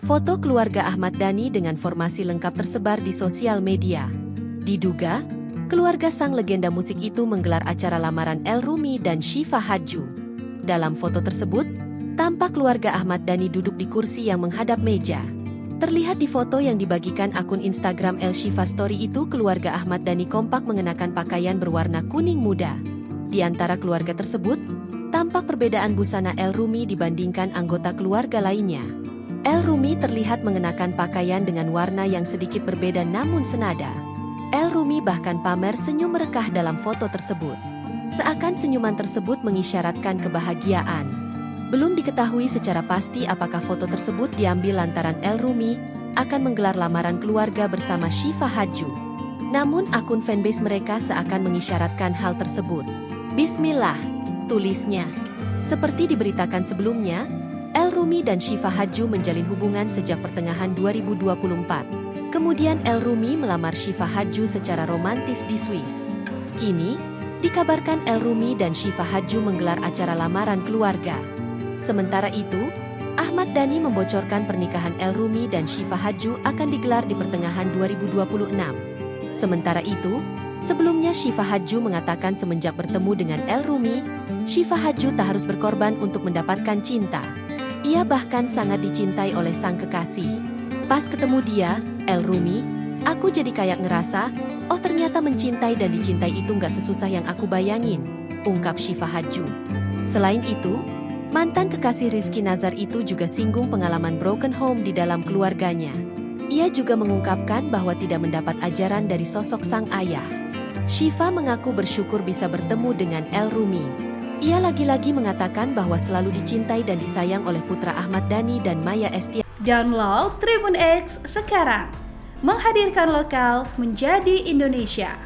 Foto keluarga Ahmad Dhani dengan formasi lengkap tersebar di sosial media. Diduga, keluarga sang legenda musik itu menggelar acara lamaran El Rumi dan Syifa Hadju. Dalam foto tersebut, tampak keluarga Ahmad Dhani duduk di kursi yang menghadap meja. Terlihat di foto yang dibagikan akun Instagram El Syifa Story itu, keluarga Ahmad Dhani kompak mengenakan pakaian berwarna kuning muda. Di antara keluarga tersebut, tampak perbedaan busana El Rumi dibandingkan anggota keluarga lainnya. El Rumi terlihat mengenakan pakaian dengan warna yang sedikit berbeda namun senada. El Rumi bahkan pamer senyum merekah dalam foto tersebut. Seakan senyuman tersebut mengisyaratkan kebahagiaan. Belum diketahui secara pasti apakah foto tersebut diambil lantaran El Rumi akan menggelar lamaran keluarga bersama Syifa Hadju. Namun akun fanbase mereka seakan mengisyaratkan hal tersebut. Bismillah, tulisnya. Seperti diberitakan sebelumnya, El Rumi dan Syifa Hadju menjalin hubungan sejak pertengahan 2024. Kemudian El Rumi melamar Syifa Hadju secara romantis di Swiss. Kini, dikabarkan El Rumi dan Syifa Hadju menggelar acara lamaran keluarga. Sementara itu, Ahmad Dhani membocorkan pernikahan El Rumi dan Syifa Hadju akan digelar di pertengahan 2026. Sementara itu, sebelumnya Syifa Hadju mengatakan semenjak bertemu dengan El Rumi, Syifa Hadju tak harus berkorban untuk mendapatkan cinta. Ia bahkan sangat dicintai oleh sang kekasih. Pas ketemu dia, El Rumi, aku jadi kayak ngerasa, oh ternyata mencintai dan dicintai itu nggak sesusah yang aku bayangin, ungkap Syifa Hadju. Selain itu, mantan kekasih Rizky Nazar itu juga singgung pengalaman broken home di dalam keluarganya. Ia juga mengungkapkan bahwa tidak mendapat ajaran dari sosok sang ayah. Syifa mengaku bersyukur bisa bertemu dengan El Rumi. Ia lagi-lagi mengatakan bahwa selalu dicintai dan disayang oleh putra Ahmad Dhani dan Maya Estianty. Download Tribun X sekarang, menghadirkan lokal menjadi Indonesia.